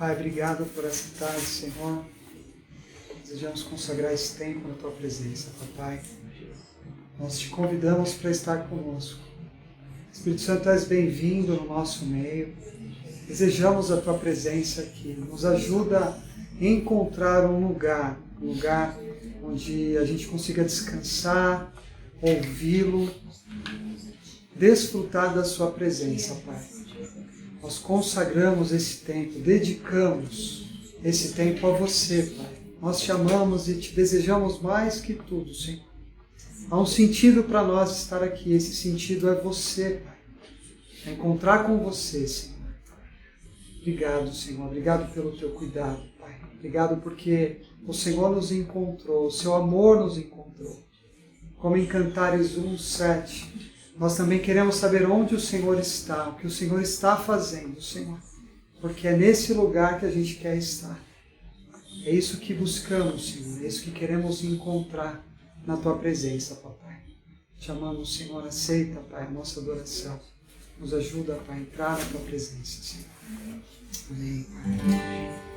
Pai, obrigado por essa tarde, Senhor. Desejamos consagrar esse tempo na Tua presença, Papai. Nós te convidamos para estar conosco. Espírito Santo, és bem-vindo no nosso meio. Desejamos a Tua presença aqui. Nos ajuda a encontrar um lugar onde a gente consiga descansar, ouvi-lo, desfrutar da Sua presença, Pai. Nós consagramos esse tempo, dedicamos esse tempo a Você, Pai. Nós te amamos e te desejamos mais que tudo, Senhor. Há um sentido para nós estar aqui, esse sentido é Você, Pai. É encontrar com Você, Senhor. Obrigado, Senhor. Obrigado pelo Teu cuidado, Pai. Obrigado porque o Senhor nos encontrou, o Seu amor nos encontrou. Como em Cantares 1:7, nós também queremos saber onde o Senhor está, o que o Senhor está fazendo, Senhor. Porque é nesse lugar que a gente quer estar. É isso que buscamos, Senhor. É isso que queremos encontrar na Tua presença, Papai. Te amamos, Senhor. Aceita, Pai, a nossa adoração. Nos ajuda, Pai, a entrar na Tua presença, Senhor. Amém, Pai.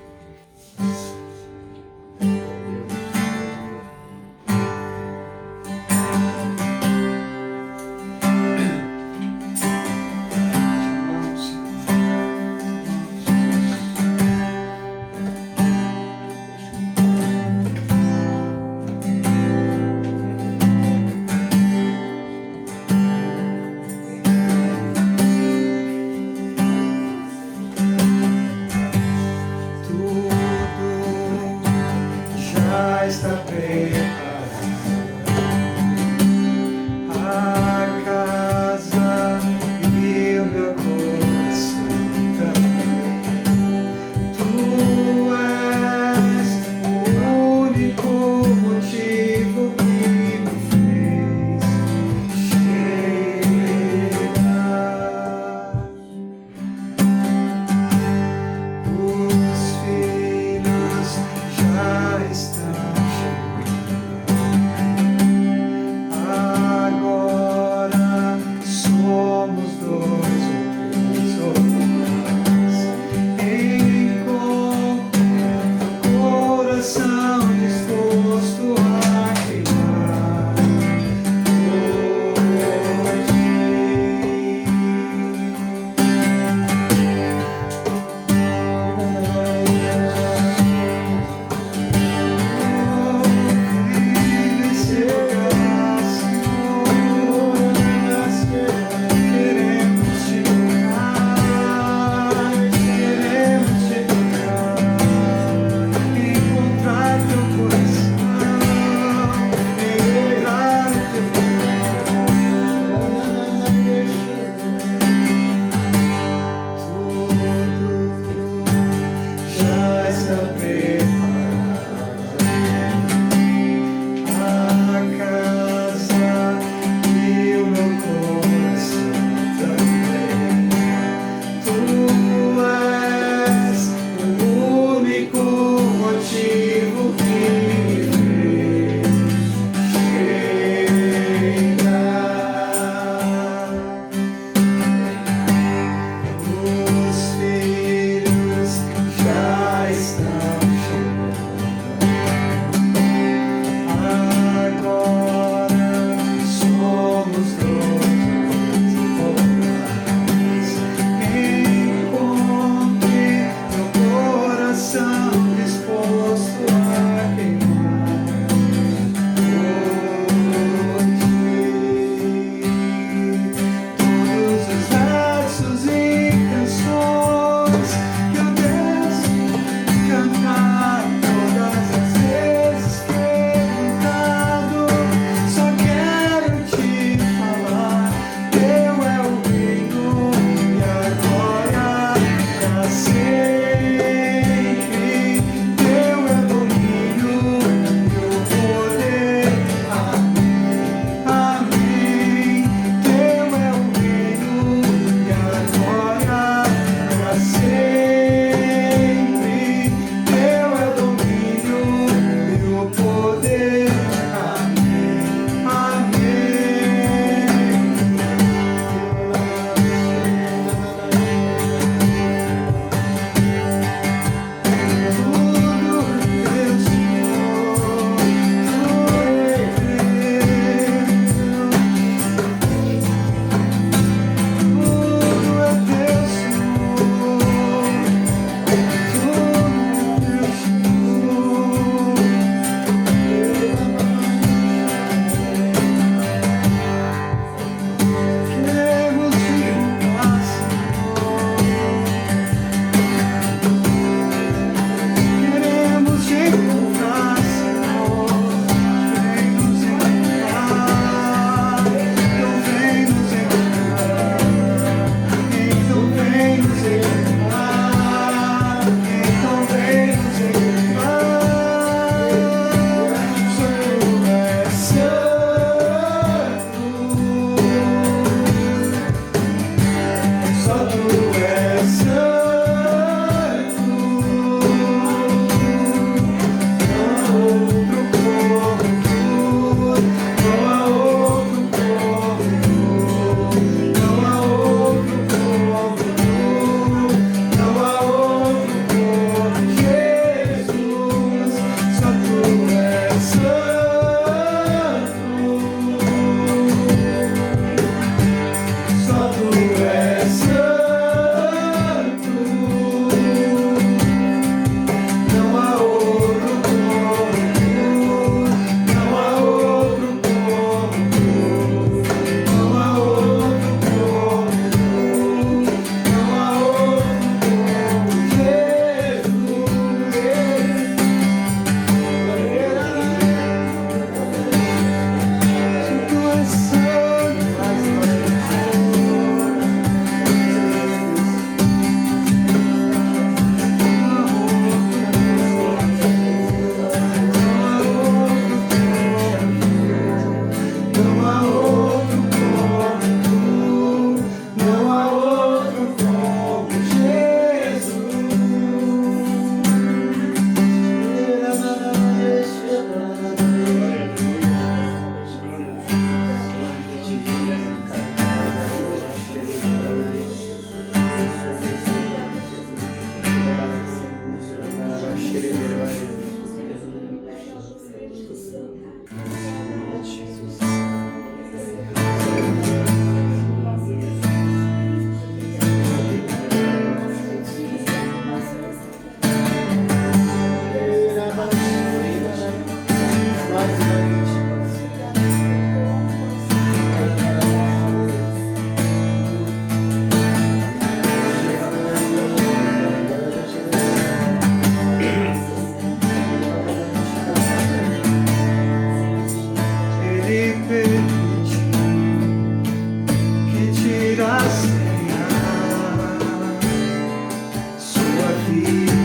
Ele permitiu que tirassem a sua vida.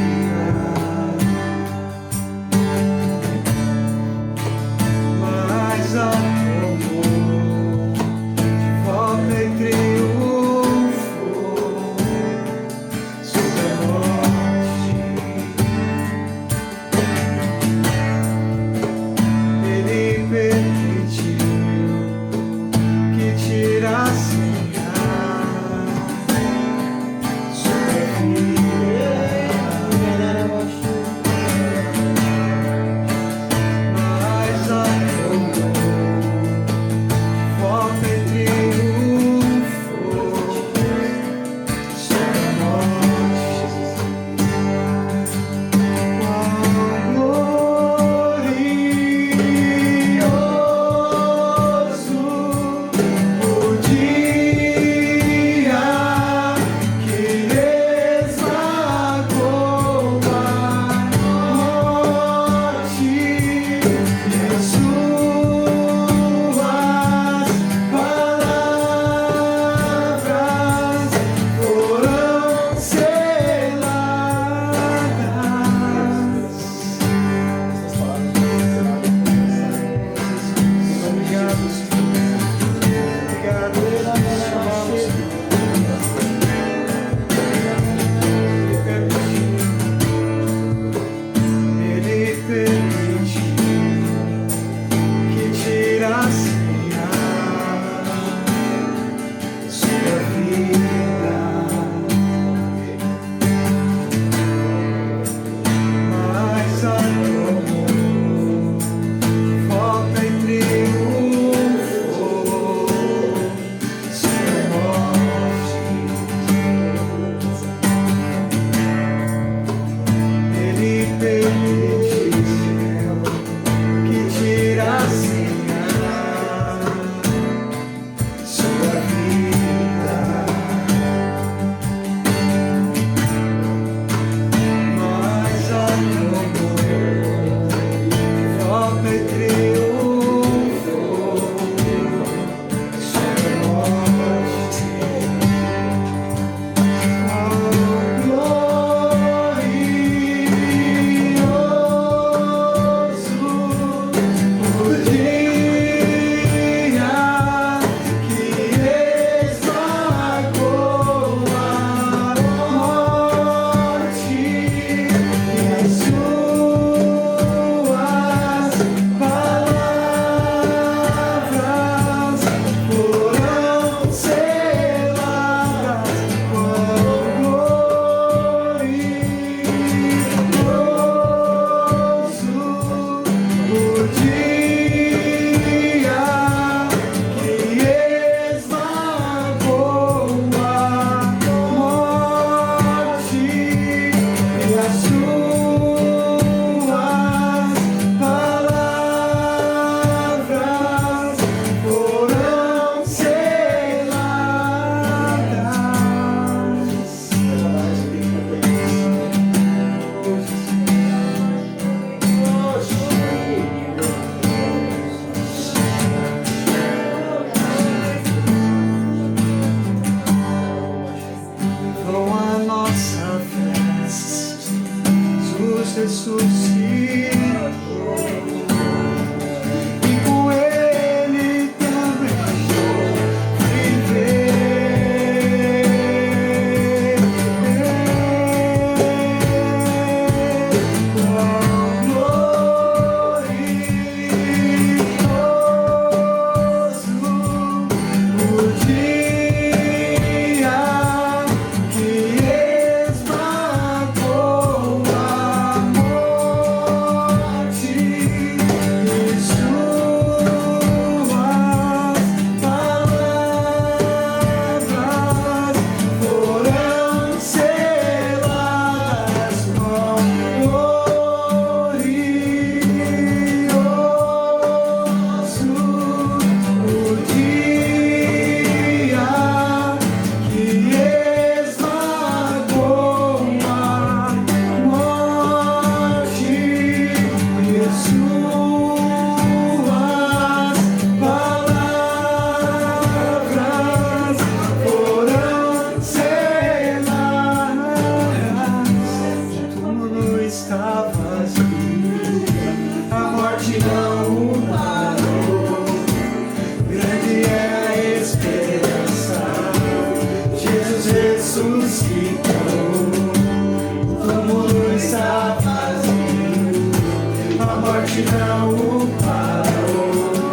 morte não o parou.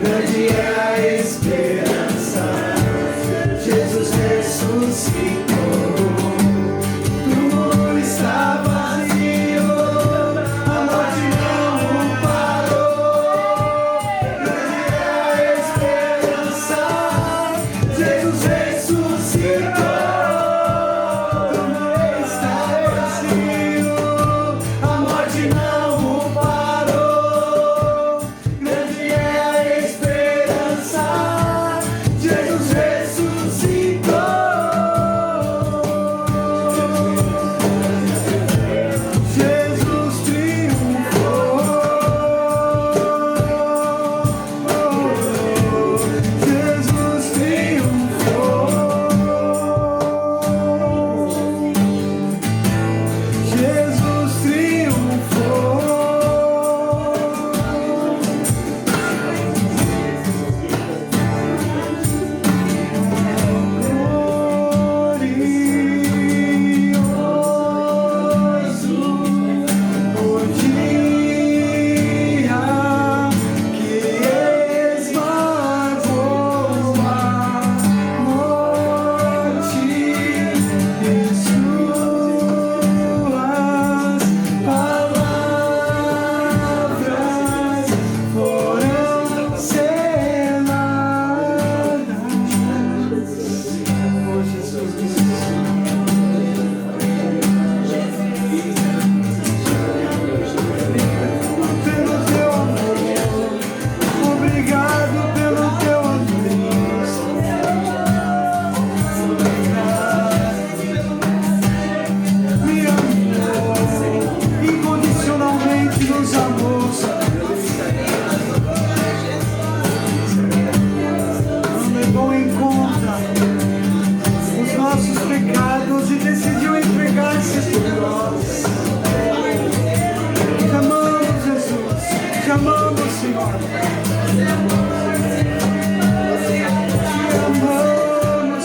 Grande é a esperança, Jesus ressuscitou. Tudo está vazio, a morte não o parou. Grande é a esperança, Jesus ressuscitou. Tudo está vazio, a morte não o parou. Grande é a esperança, Jesus ressuscitou. Jesus triunfou. Jesus triunfou. Jesus triunfou. Glorioso o dia que esmagou a morte e suas palavras foram seladas. Oh, Jesus, pelo teu amor, obrigado pelo teu amor. Me amou, incondicionalmente nos amou. Não levou em conta os nossos pecados e decidiu entregar-se por nós. Te amamos, Jesus. Te amamos, Senhor. Te amamos,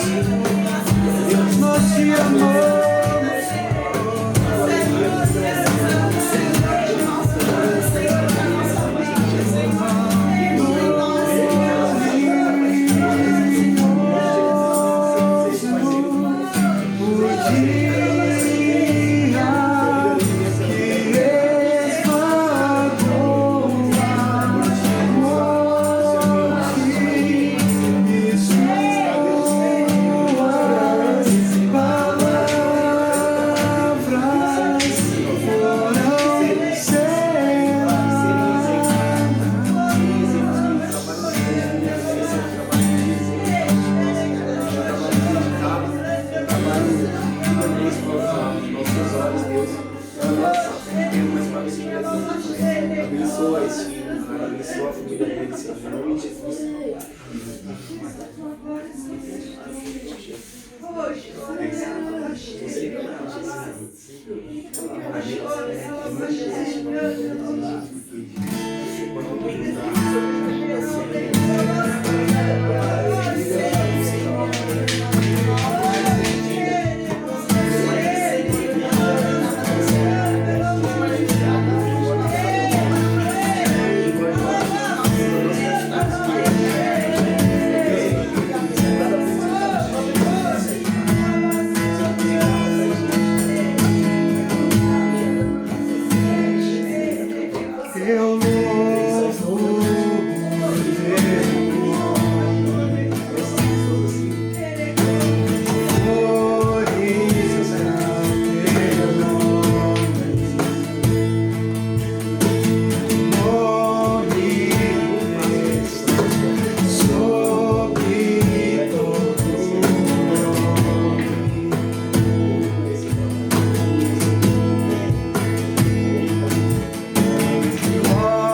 Senhor. Nós te amamos. Abençoa esse filho, abençoa a família dele, Senhor, em nome de Jesus. Eu louvo Oh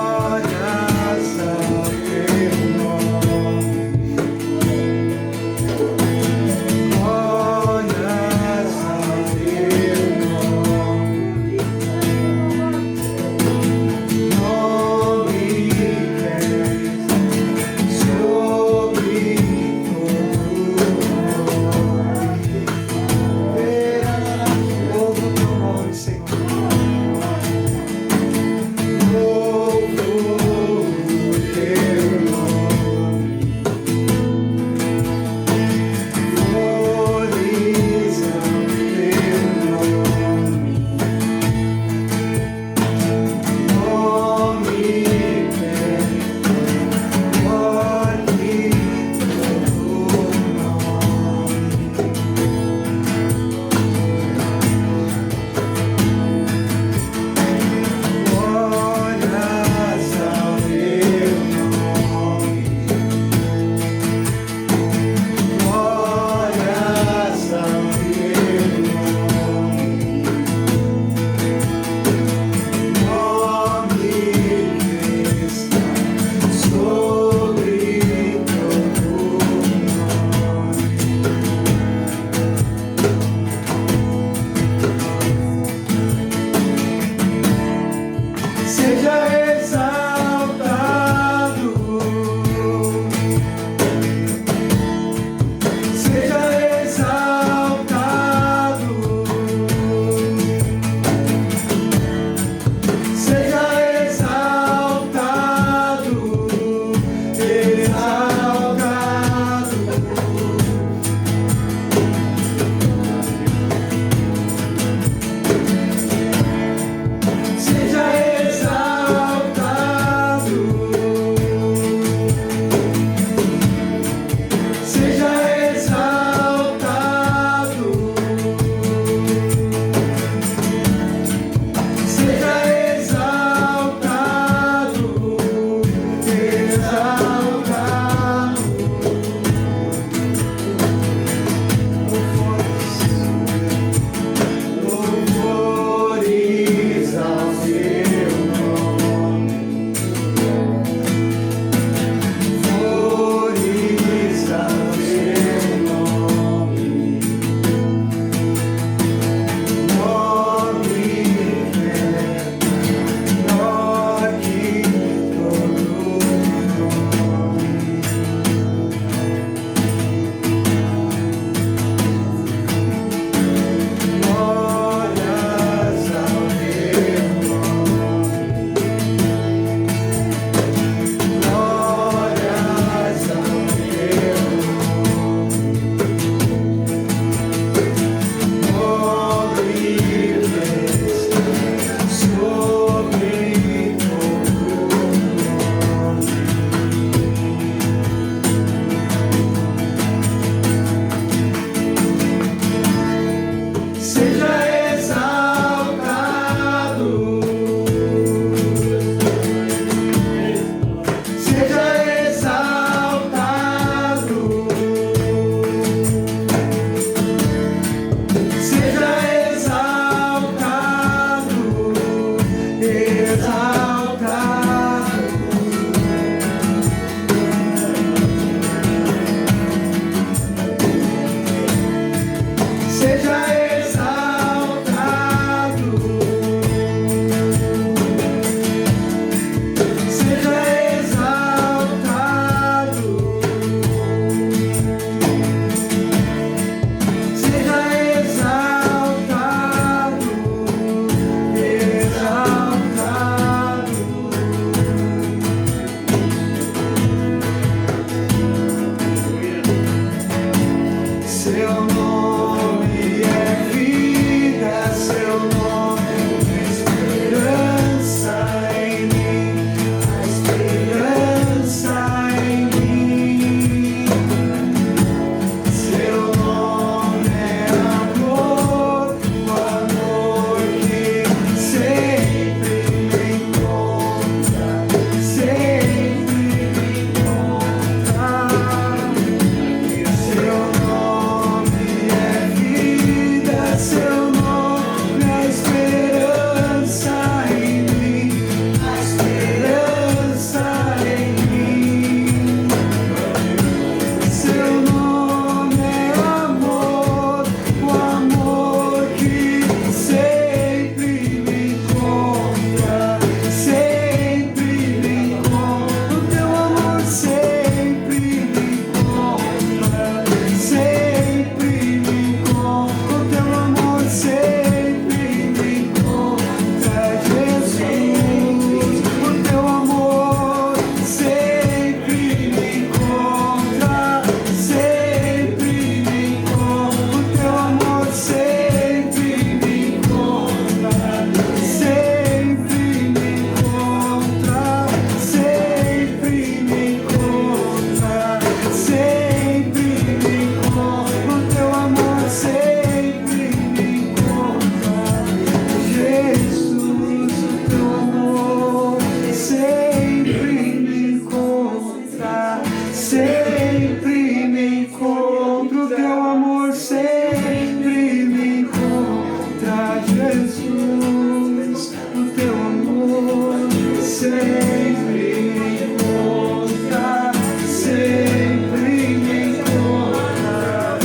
sempre me encontra, sempre me encontra,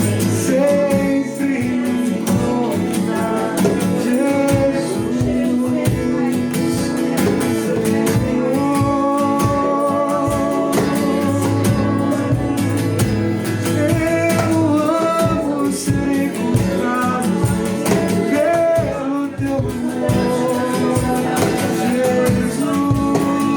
Eu amo ser encontrado pelo teu amor, Jesus.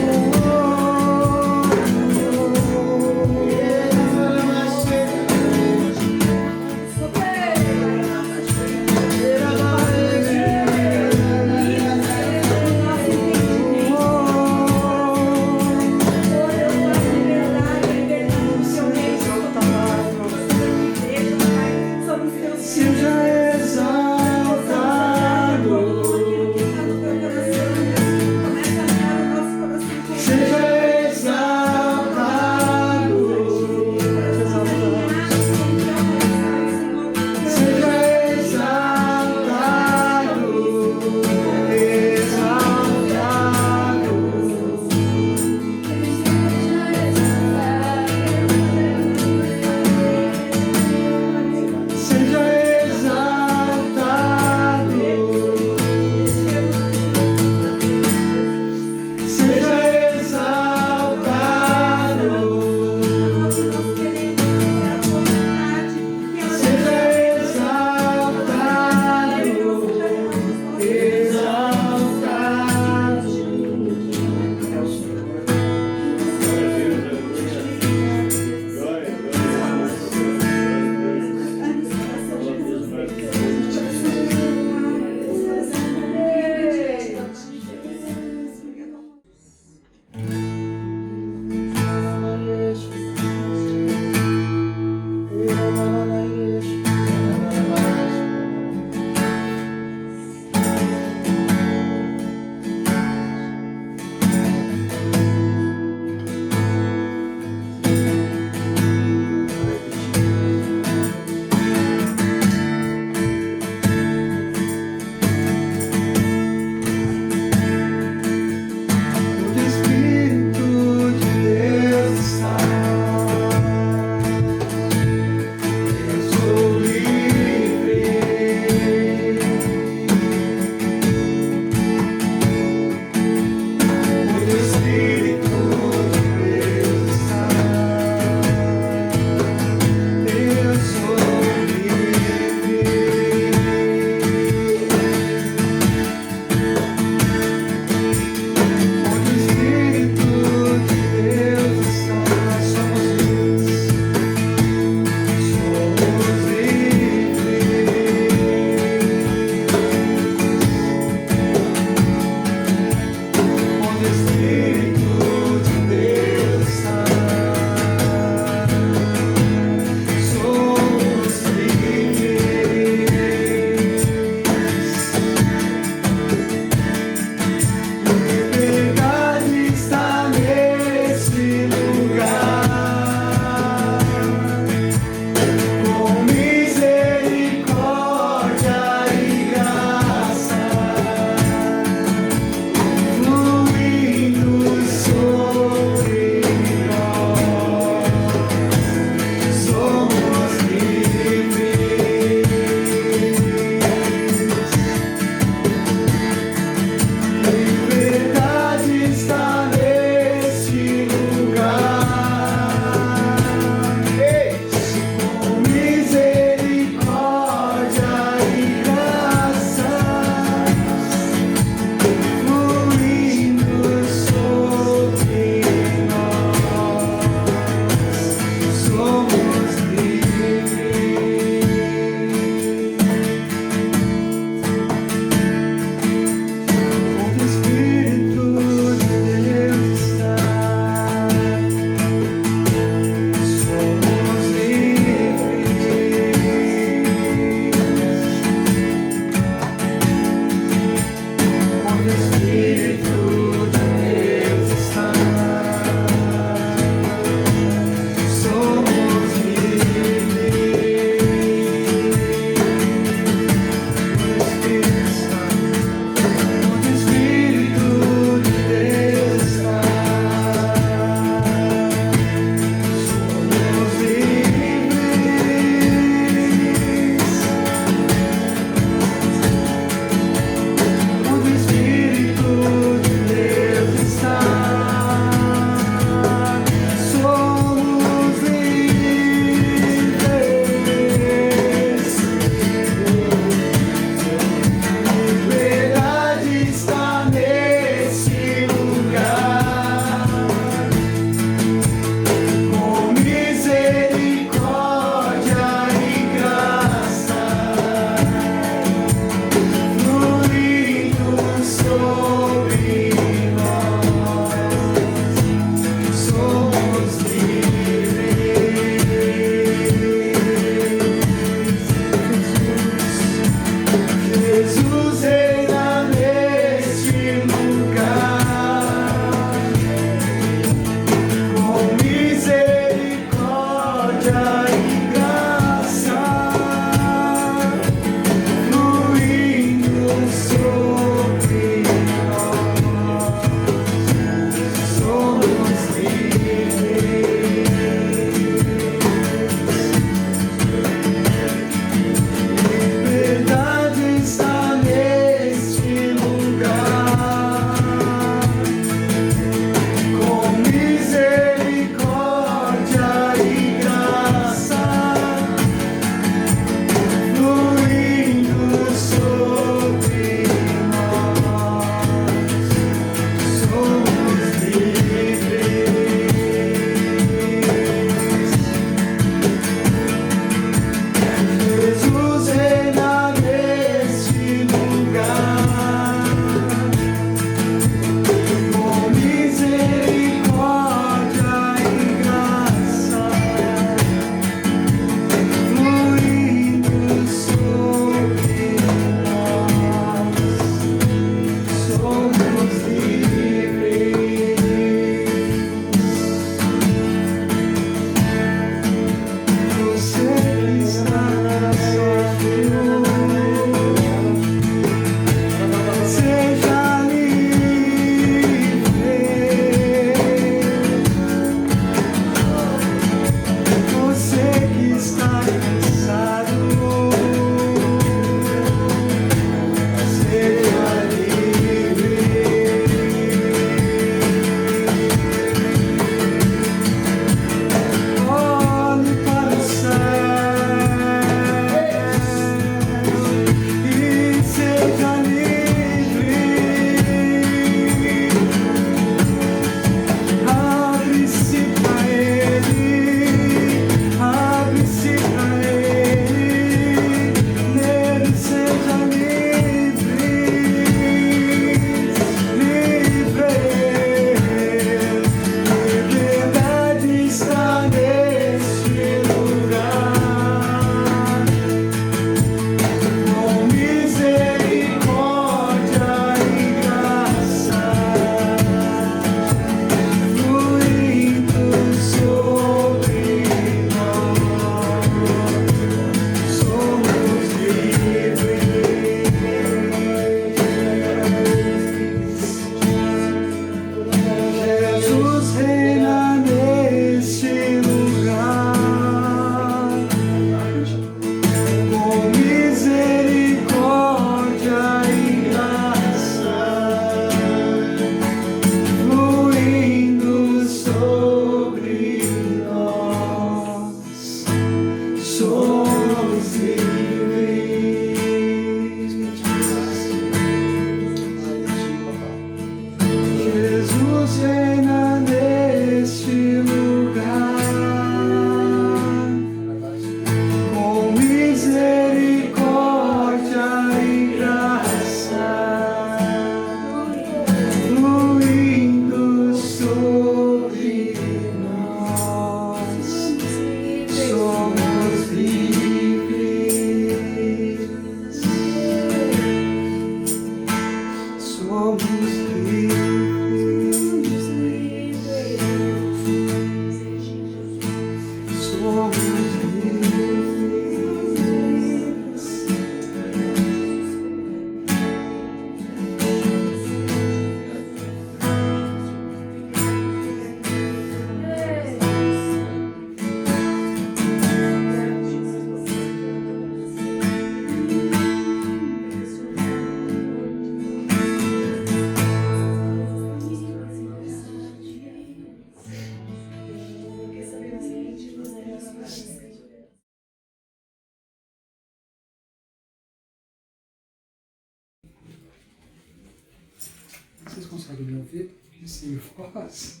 consegue me ouvir? Porque sem voz.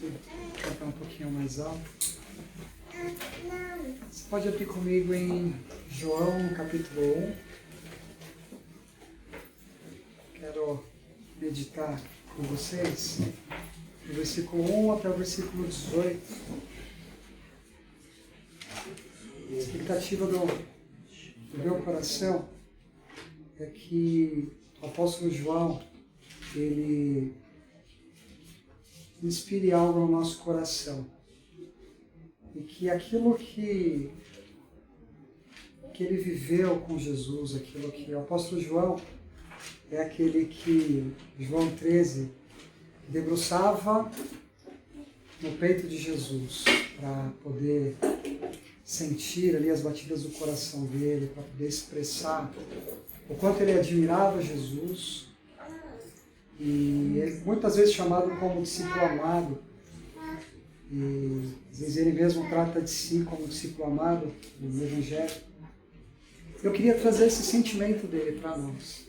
Vou cantar um pouquinho mais alto. Você pode abrir comigo em João, capítulo 1. Quero meditar com vocês do versículo 1 até o versículo 18. A expectativa do meu coração é que o apóstolo João, ele inspire algo no nosso coração. E que aquilo que ele viveu com Jesus, aquilo que o apóstolo João é aquele que, João 13, debruçava no peito de Jesus para poder sentir ali as batidas do coração dele, para poder expressar o quanto ele admirava Jesus. E ele, muitas vezes chamado como discípulo amado, e às vezes ele mesmo trata de si como discípulo amado no Evangelho. Eu queria trazer esse sentimento dele para nós.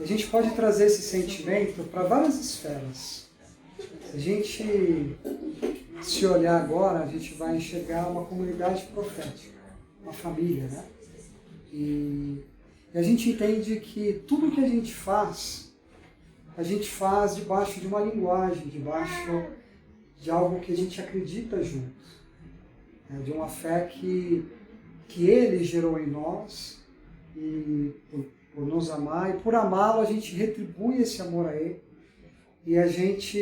A gente pode trazer esse sentimento para várias esferas. Se a gente se olhar agora, a gente vai enxergar uma comunidade profética, uma família, né? E a gente entende que tudo que a gente faz debaixo de uma linguagem, debaixo de algo que a gente acredita juntos, né? De uma fé que Ele gerou em nós, e por nos amar, e por amá-lo a gente retribui esse amor a Ele, e a gente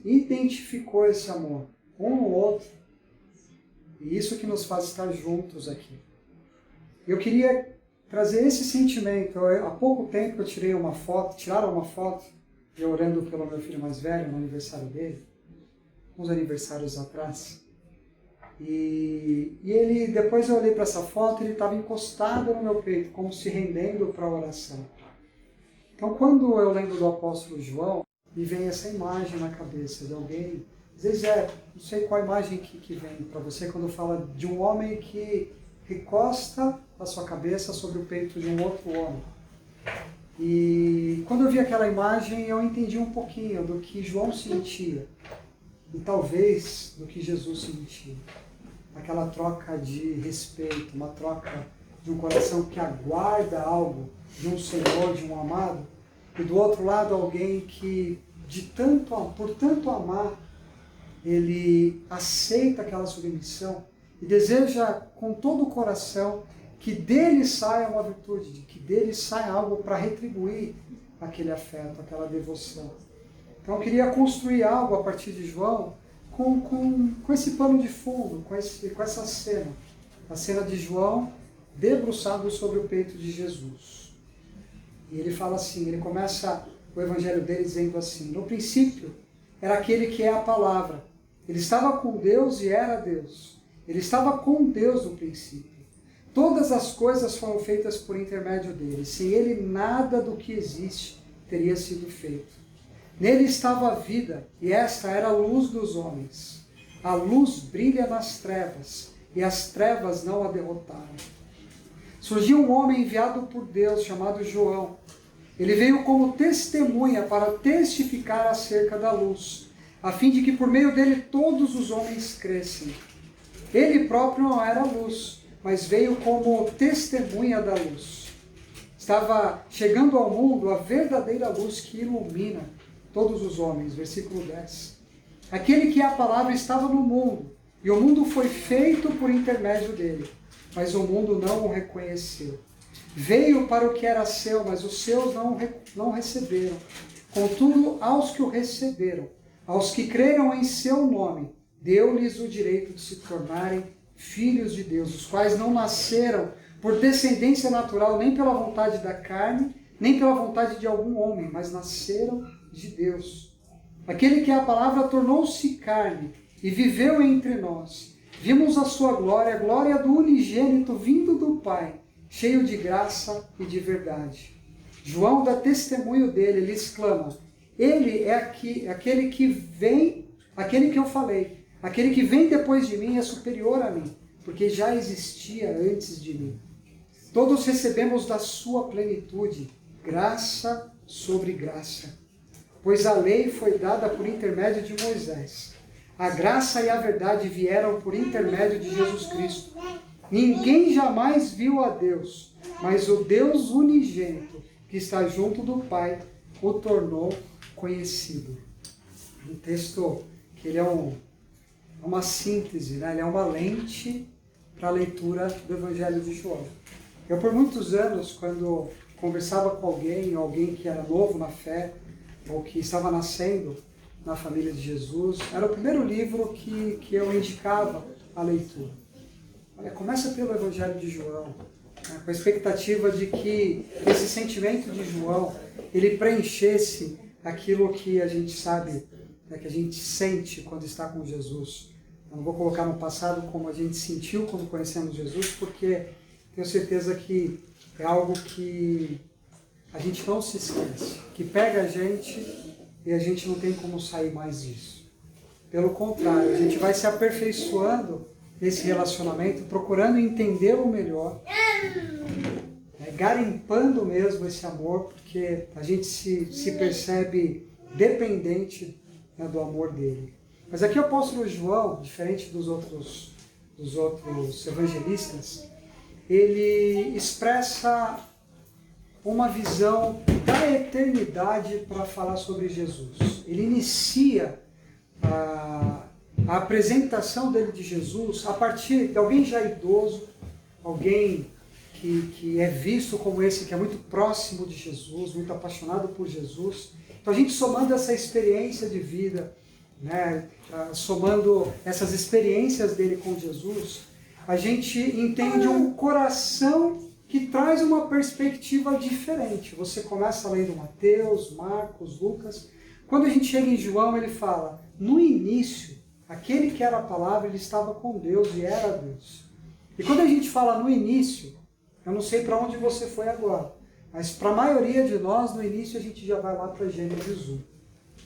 identificou esse amor um no outro, e isso que nos faz estar juntos aqui. Eu queria trazer esse sentimento. Há pouco tempo eu tiraram uma foto, eu orando pelo meu filho mais velho, no aniversário dele, uns aniversários atrás. E ele, depois eu olhei para essa foto, ele estava encostado no meu peito, como se rendendo para a oração. Então, quando eu lembro do apóstolo João, me vem essa imagem na cabeça de alguém. Às vezes não sei qual imagem que vem para você quando fala de um homem que recosta a sua cabeça sobre o peito de um outro homem. E quando eu vi aquela imagem, eu entendi um pouquinho do que João sentia, e talvez do que Jesus sentia. Aquela troca de respeito, uma troca de um coração que aguarda algo de um Senhor, de um amado, e do outro lado alguém que, por tanto amar, ele aceita aquela submissão e deseja com todo o coração que dele saia uma virtude, que dele saia algo para retribuir aquele afeto, aquela devoção. Então eu queria construir algo a partir de João com esse pano de fundo, com essa cena. A cena de João debruçado sobre o peito de Jesus. E ele fala assim, ele começa o evangelho dele dizendo assim: no princípio era aquele que é a palavra. Ele estava com Deus e era Deus. Ele estava com Deus no princípio. Todas as coisas foram feitas por intermédio dele. Sem ele, nada do que existe teria sido feito. Nele estava a vida, e esta era a luz dos homens. A luz brilha nas trevas, e as trevas não a derrotaram. Surgiu um homem enviado por Deus, chamado João. Ele veio como testemunha para testificar acerca da luz, a fim de que por meio dele todos os homens crescem. Ele próprio não era luz, mas veio como testemunha da luz. Estava chegando ao mundo a verdadeira luz que ilumina todos os homens. Versículo 10. Aquele que é a palavra estava no mundo, e o mundo foi feito por intermédio dele, mas o mundo não o reconheceu. Veio para o que era seu, mas os seus não receberam. Contudo, aos que o receberam, aos que creram em seu nome, deu-lhes o direito de se tornarem filhos de Deus, os quais não nasceram por descendência natural, nem pela vontade da carne, nem pela vontade de algum homem, mas nasceram de Deus. Aquele que é a palavra tornou-se carne e viveu entre nós. Vimos a sua glória, a glória do unigênito vindo do Pai, cheio de graça e de verdade. João dá testemunho dele, ele exclama: ele é aquele que vem, aquele que eu falei, aquele que vem depois de mim é superior a mim, porque já existia antes de mim. Todos recebemos da sua plenitude, graça sobre graça. pois a lei foi dada por intermédio de Moisés. A graça e a verdade vieram por intermédio de Jesus Cristo. Ninguém jamais viu a Deus, mas o Deus unigênito, que está junto do Pai, o tornou conhecido. Um texto que ele é uma síntese, né? Ele é uma lente para a leitura do Evangelho de João. Eu, por muitos anos, quando conversava com alguém que era novo na fé, ou que estava nascendo na família de Jesus, era o primeiro livro que eu indicava a leitura. Olha, começa pelo Evangelho de João, né, com a expectativa de que esse sentimento de João, ele preenchesse aquilo que a gente sabe, né, que a gente sente quando está com Jesus. Eu não vou colocar no passado como a gente sentiu quando conhecemos Jesus, porque tenho certeza que é algo que a gente não se esquece, que pega a gente e a gente não tem como sair mais disso. Pelo contrário, a gente vai se aperfeiçoando nesse relacionamento, procurando entendê-lo melhor, garimpando mesmo esse amor, porque a gente se percebe dependente, né, do amor dele. Mas aqui o apóstolo João, diferente dos outros evangelistas, ele expressa uma visão da eternidade para falar sobre Jesus. Ele inicia a apresentação dele de Jesus a partir de alguém já idoso, alguém que é visto como esse que é muito próximo de Jesus, muito apaixonado por Jesus. Então a gente somando essa experiência de vida, né, somando essas experiências dele com Jesus, a gente entende um coração que traz uma perspectiva diferente. Você começa lendo Mateus, Marcos, Lucas. Quando a gente chega em João, ele fala, no início, aquele que era a palavra, ele estava com Deus e era Deus. E quando a gente fala no início, eu não sei para onde você foi agora, mas para a maioria de nós, no início, a gente já vai lá para Gênesis 1.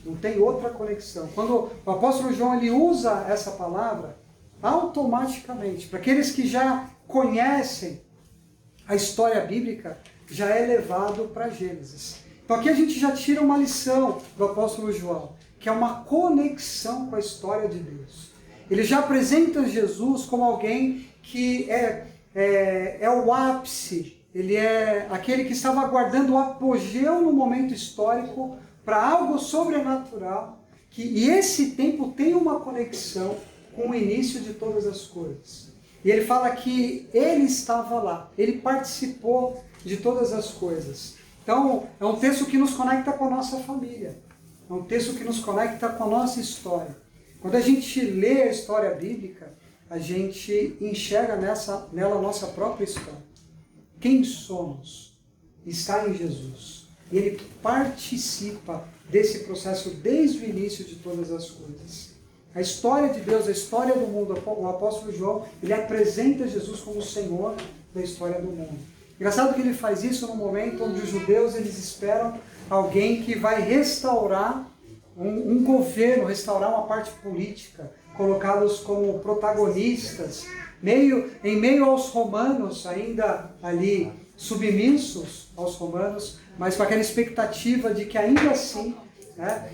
Não tem outra conexão. Quando o apóstolo João ele usa essa palavra, automaticamente, para aqueles que já conhecem a história bíblica, já é levado para Gênesis. Então aqui a gente já tira uma lição do apóstolo João, que é uma conexão com a história de Deus. Ele já apresenta Jesus como alguém que é o ápice, ele é aquele que estava aguardando o apogeu no momento histórico para algo sobrenatural, e esse tempo tem uma conexão com o início de todas as coisas. E ele fala que ele estava lá, ele participou de todas as coisas. Então, é um texto que nos conecta com a nossa família, é um texto que nos conecta com a nossa história. Quando a gente lê a história bíblica, a gente enxerga nela a nossa própria história. Quem somos está em Jesus. E ele participa desse processo desde o início de todas as coisas. A história de Deus, a história do mundo, o apóstolo João, ele apresenta Jesus como o Senhor da história do mundo. Engraçado que ele faz isso no momento onde os judeus eles esperam alguém que vai restaurar um governo, restaurar uma parte política, colocá-los como protagonistas, em meio aos romanos, ainda ali submissos aos romanos, mas com aquela expectativa de que ainda assim, né,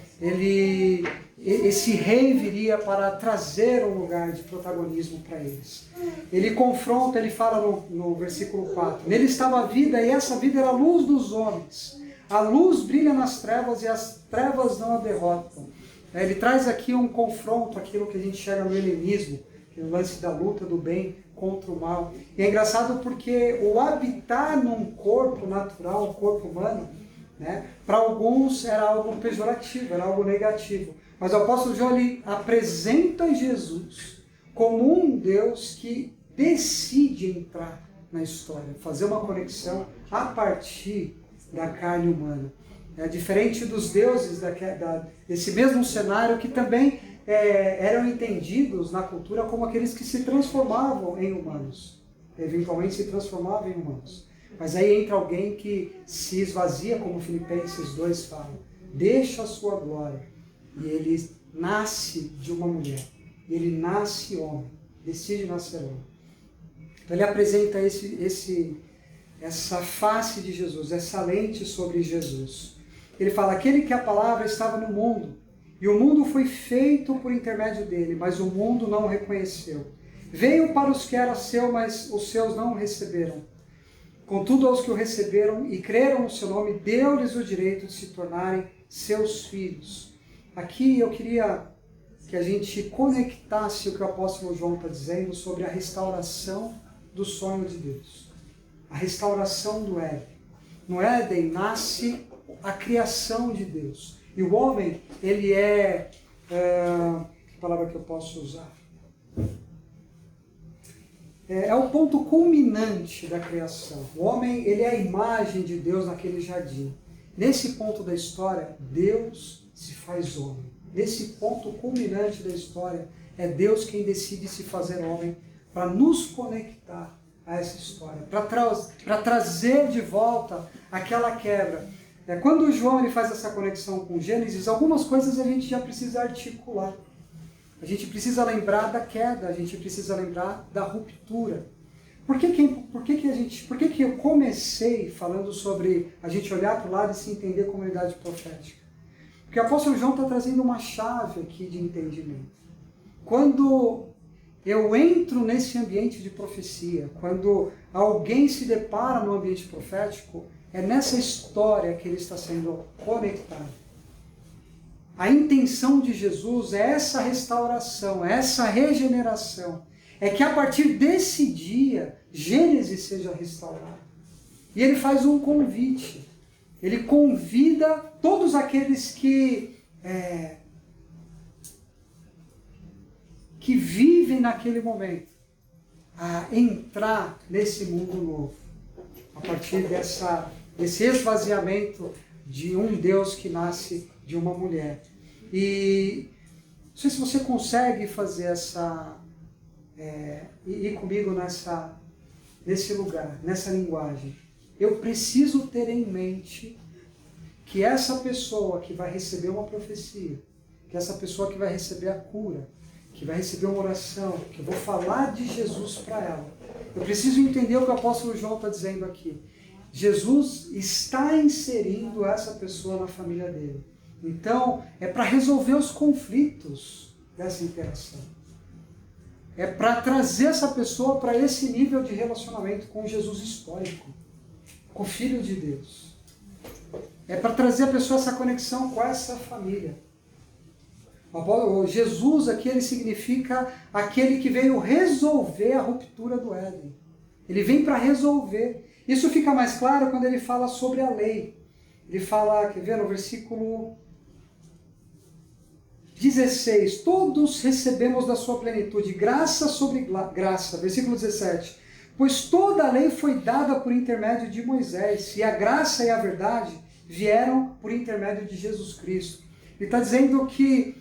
esse rei viria para trazer um lugar de protagonismo para eles. Ele confronta, ele fala no versículo 4, nele estava a vida e essa vida era a luz dos homens. A luz brilha nas trevas e as trevas não a derrotam. Ele traz aqui um confronto, aquilo que a gente chega no helenismo, que é o lance da luta do bem contra o mal. E é engraçado porque o habitar num corpo natural, um corpo humano, né, para alguns era algo pejorativo, era algo negativo. Mas o apóstolo João ele apresenta Jesus como um Deus que decide entrar na história, fazer uma conexão a partir da carne humana. É diferente dos deuses desse mesmo cenário que também eram entendidos na cultura como aqueles que se transformavam em humanos. Eventualmente se transformavam em humanos. Mas aí entra alguém que se esvazia, como Filipenses 2 fala, deixa a sua glória. E ele nasce de uma mulher. Ele nasce homem. Decide nascer homem. Então ele apresenta essa face de Jesus, essa lente sobre Jesus. Ele fala, aquele que a palavra estava no mundo, e o mundo foi feito por intermédio dele, mas o mundo não o reconheceu. Veio para os que era seu, mas os seus não o receberam. Contudo, aos que o receberam e creram no seu nome, deu-lhes o direito de se tornarem seus filhos. Aqui eu queria que a gente conectasse o que o apóstolo João está dizendo sobre a restauração do sonho de Deus. A restauração do Éden. No Éden nasce a criação de Deus. E o homem, ele que palavra que eu posso usar? É o ponto culminante da criação. O homem, ele é a imagem de Deus naquele jardim. Nesse ponto da história, Deus se faz homem. Nesse ponto culminante da história, é Deus quem decide se fazer homem para nos conectar a essa história, para trazer de volta aquela quebra. Quando o João ele faz essa conexão com Gênesis, algumas coisas a gente já precisa articular. A gente precisa lembrar da queda, a gente precisa lembrar da ruptura. Por que eu comecei falando sobre a gente olhar para o lado e se entender como unidade profética? Porque o apóstolo João está trazendo uma chave aqui de entendimento. Quando eu entro nesse ambiente de profecia, quando alguém se depara no ambiente profético, é nessa história que ele está sendo conectado. A intenção de Jesus é essa restauração, é essa regeneração. É que a partir desse dia, Gênesis seja restaurado. E ele faz um convite. Ele convida todos aqueles que vivem naquele momento a entrar nesse mundo novo. A partir desse esvaziamento de um Deus que nasce de uma mulher. E não sei se você consegue fazer ir comigo nesse lugar, nessa linguagem. Eu preciso ter em mente que essa pessoa que vai receber uma profecia, que essa pessoa que vai receber a cura, que vai receber uma oração, que eu vou falar de Jesus para ela, eu preciso entender o que o apóstolo João está dizendo aqui. Jesus está inserindo essa pessoa na família dele. Então, é para resolver os conflitos dessa interação. É para trazer essa pessoa para esse nível de relacionamento com Jesus histórico, com o Filho de Deus. É para trazer a pessoa essa conexão com essa família. O Jesus aqui, ele significa aquele que veio resolver a ruptura do Éden. Ele vem para resolver. Isso fica mais claro quando ele fala sobre a lei. Ele fala, quer ver, no versículo 16, todos recebemos da sua plenitude, graça sobre graça. Versículo 17, pois toda a lei foi dada por intermédio de Moisés, e a graça e a verdade vieram por intermédio de Jesus Cristo. Ele está dizendo que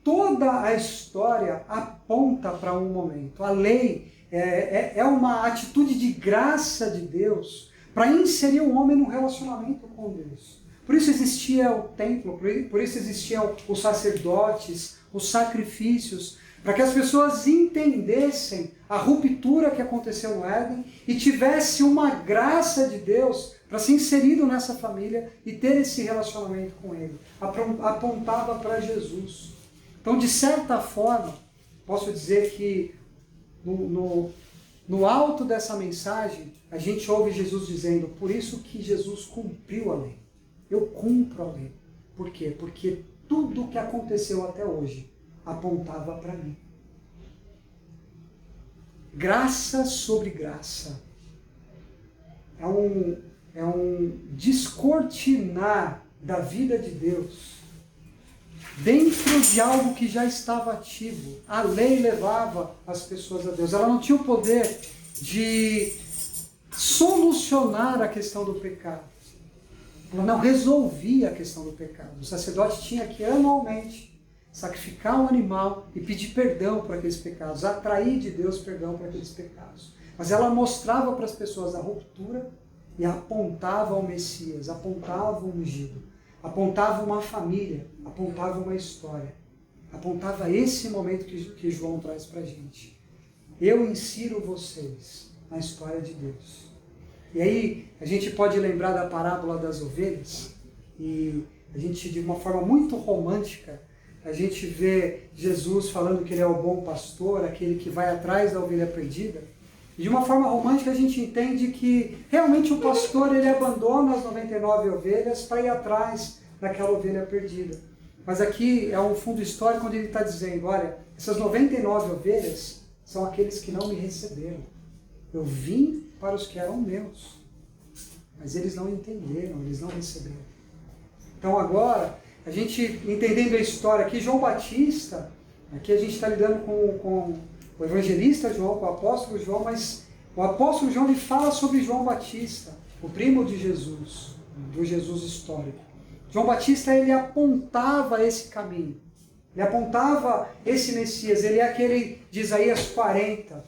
toda a história aponta para um momento. A lei é uma atitude de graça de Deus para inserir o homem no relacionamento com Deus. Por isso existia o templo, por isso existiam os sacerdotes, os sacrifícios, para que as pessoas entendessem a ruptura que aconteceu no Éden e tivesse uma graça de Deus para ser inserido nessa família e ter esse relacionamento com Ele. Apontava para Jesus. Então, de certa forma, posso dizer que no alto dessa mensagem, a gente ouve Jesus dizendo, por isso que Jesus cumpriu a lei. Eu cumpro a lei. Por quê? Porque tudo o que aconteceu até hoje apontava para mim. Graça sobre graça. É um descortinar da vida de Deus dentro de algo que já estava ativo. A lei levava as pessoas a Deus. Ela não tinha o poder de solucionar a questão do pecado. Ela não resolvia a questão do pecado. O sacerdote tinha que anualmente sacrificar um animal e pedir perdão por aqueles pecados, atrair de Deus perdão por aqueles pecados. Mas ela mostrava para as pessoas a ruptura e apontava ao Messias, apontava o ungido, apontava uma família, apontava uma história, apontava esse momento que João traz para a gente. Eu insiro vocês na história de Deus. E aí a gente pode lembrar da parábola das ovelhas, E a gente, de uma forma muito romântica, a gente vê Jesus falando que ele é o bom pastor, aquele que vai atrás da ovelha perdida. E de uma forma romântica a gente entende que realmente o pastor ele abandona as 99 ovelhas para ir atrás daquela ovelha perdida. Mas aqui é um fundo histórico onde ele está dizendo, olha, essas 99 ovelhas são aqueles que não me receberam. Eu vim para os que eram meus, mas eles não entenderam, eles não receberam. Então agora, a gente entendendo a história aqui, João Batista, aqui a gente está lidando com o evangelista João, com o apóstolo João, mas o apóstolo João ele fala sobre João Batista, o primo de Jesus, do Jesus histórico. João Batista ele apontava esse caminho, ele apontava esse Messias, ele é aquele de Isaías 40,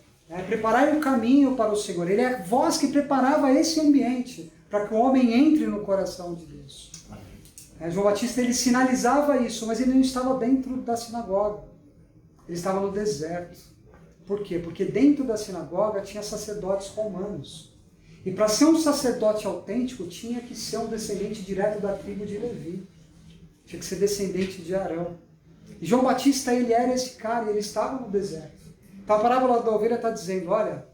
preparai o caminho para o Senhor, ele é a voz que preparava esse ambiente para que o homem entre no coração de Deus. João Batista ele sinalizava isso, mas ele não estava dentro da sinagoga, ele estava no deserto. Por quê? Porque dentro da sinagoga tinha sacerdotes romanos. E para ser um sacerdote autêntico, tinha que ser um descendente direto da tribo de Levi. Tinha que ser descendente de Arão. E João Batista, ele era esse cara, e ele estava no deserto. Então a parábola da ovelha está dizendo, olha,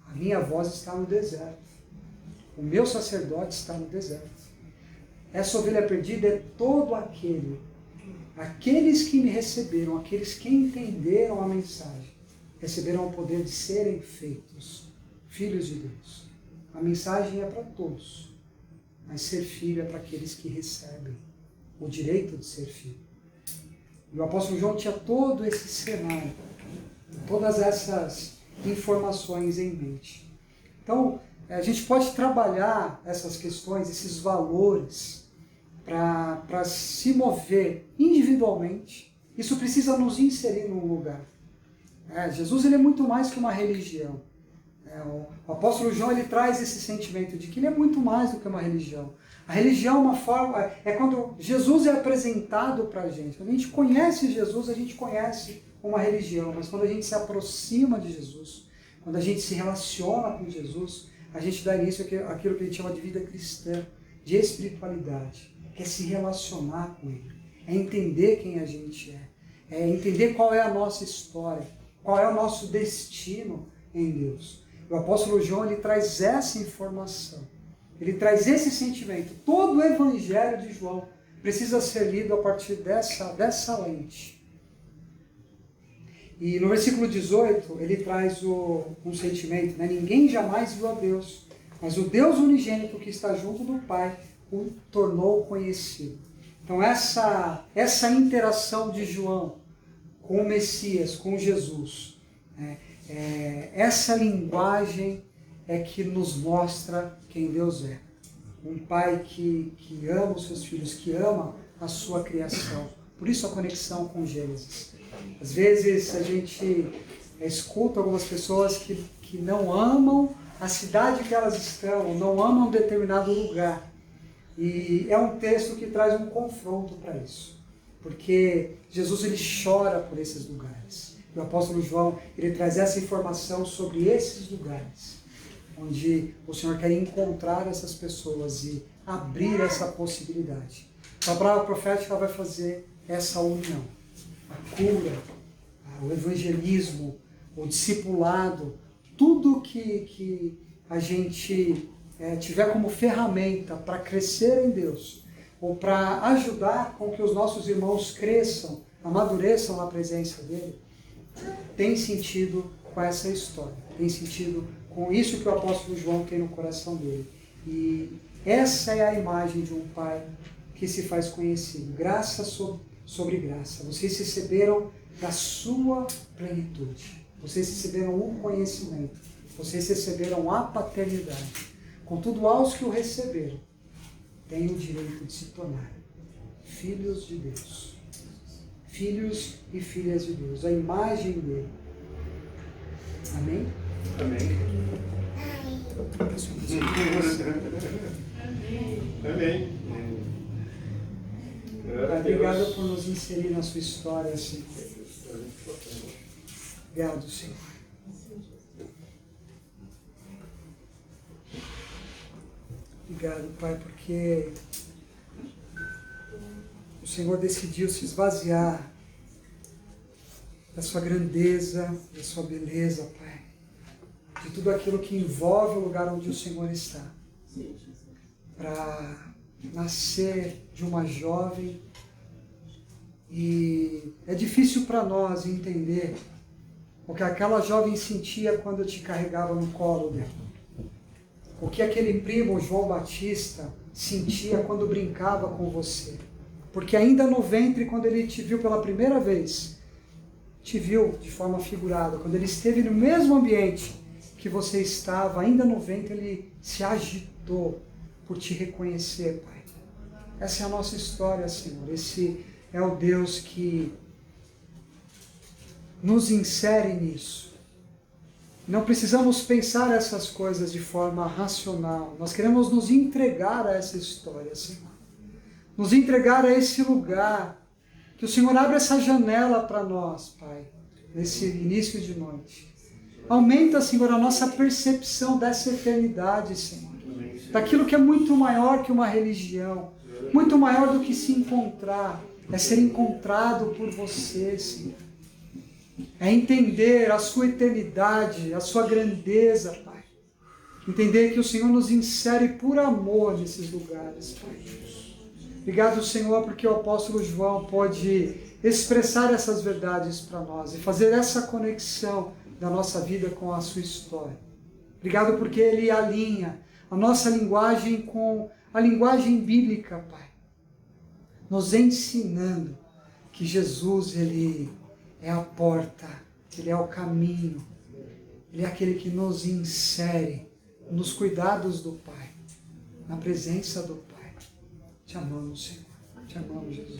a minha voz está no deserto. O meu sacerdote está no deserto. Essa ovelha perdida é todo aqueles que me receberam, aqueles que entenderam a mensagem, receberam o poder de serem feitos filhos de Deus. A mensagem é para todos, mas ser filho é para aqueles que recebem o direito de ser filho. E o apóstolo João tinha todo esse cenário, todas essas informações em mente. Então, a gente pode trabalhar essas questões, esses valores, para se mover individualmente. Isso precisa nos inserir num lugar. Jesus ele é muito mais que uma religião. O apóstolo João ele traz esse sentimento de que ele é muito mais do que uma religião. A religião é uma forma, é quando Jesus é apresentado para a gente. Quando a gente conhece Jesus, a gente conhece uma religião. Mas quando a gente se aproxima de Jesus, quando a gente se relaciona com Jesus, a gente dá início àquilo que a gente chama de vida cristã, de espiritualidade. É se relacionar com Ele, é entender quem a gente é entender qual é a nossa história, qual é o nosso destino em Deus. O apóstolo João ele traz essa informação, ele traz esse sentimento. Todo o evangelho de João precisa ser lido a partir dessa lente. E no versículo 18 ele traz um sentimento, ninguém jamais viu a Deus, mas o Deus unigênito que está junto do Pai o tornou conhecido. Então essa interação de João com o Messias, com Jesus, essa linguagem é que nos mostra quem Deus é. Um pai que ama os seus filhos, que ama a sua criação. Por isso a conexão com Gênesis. Às vezes a gente escuta algumas pessoas que não amam a cidade que elas estão, não amam um determinado lugar. E é um texto que traz um confronto para isso. Porque Jesus ele chora por esses lugares. E o apóstolo João ele traz essa informação sobre esses lugares, onde o Senhor quer encontrar essas pessoas e abrir essa possibilidade. Então, a palavra profética vai fazer essa união. A cura, o evangelismo, o discipulado, tudo que a gente tiver como ferramenta para crescer em Deus, ou para ajudar com que os nossos irmãos cresçam, amadureçam na presença dele, tem sentido com essa história, tem sentido com isso que o apóstolo João tem no coração dele. E essa é a imagem de um pai que se faz conhecido, graça sobre graça. Vocês receberam da sua plenitude, vocês receberam o conhecimento, vocês receberam a paternidade. Contudo, aos que o receberam, têm o direito de se tornar filhos de Deus. Filhos e filhas de Deus, a imagem dele. Amém? Amém. Amém. Obrigado por nos inserir na sua história, Senhor. Obrigado, Senhor. Obrigado, Pai, porque o Senhor decidiu se esvaziar da sua grandeza, da sua beleza, Pai, de tudo aquilo que envolve o lugar onde o Senhor está, para nascer de uma jovem. E é difícil para nós entender o que aquela jovem sentia quando te carregava no colo dela, o que aquele primo João Batista sentia quando brincava com você, porque ainda no ventre, quando ele te viu pela primeira vez, te viu de forma figurada, quando ele esteve no mesmo ambiente que você estava, ainda no ventre, ele se agitou por te reconhecer, Pai. Essa é a nossa história, Senhor. Esse é o Deus que nos insere nisso. Não precisamos pensar essas coisas de forma racional. Nós queremos nos entregar a essa história, Senhor. Nos entregar a esse lugar. Que o Senhor abra essa janela para nós, Pai, nesse início de noite. Aumenta, Senhor, a nossa percepção dessa eternidade, Senhor. Daquilo que é muito maior que uma religião. Muito maior do que se encontrar. É ser encontrado por você, Senhor. É entender a sua eternidade, a sua grandeza, Pai. Entender que o Senhor nos insere por amor nesses lugares, Pai. Obrigado, Senhor, porque o apóstolo João pode expressar essas verdades para nós e fazer essa conexão da nossa vida com a sua história. Obrigado porque ele alinha a nossa linguagem com a linguagem bíblica, Pai. Nos ensinando que Jesus, ele é a porta, ele é o caminho, ele é aquele que nos insere nos cuidados do Pai, na presença do Pai. Te amamos, Senhor. Te amamos, Jesus.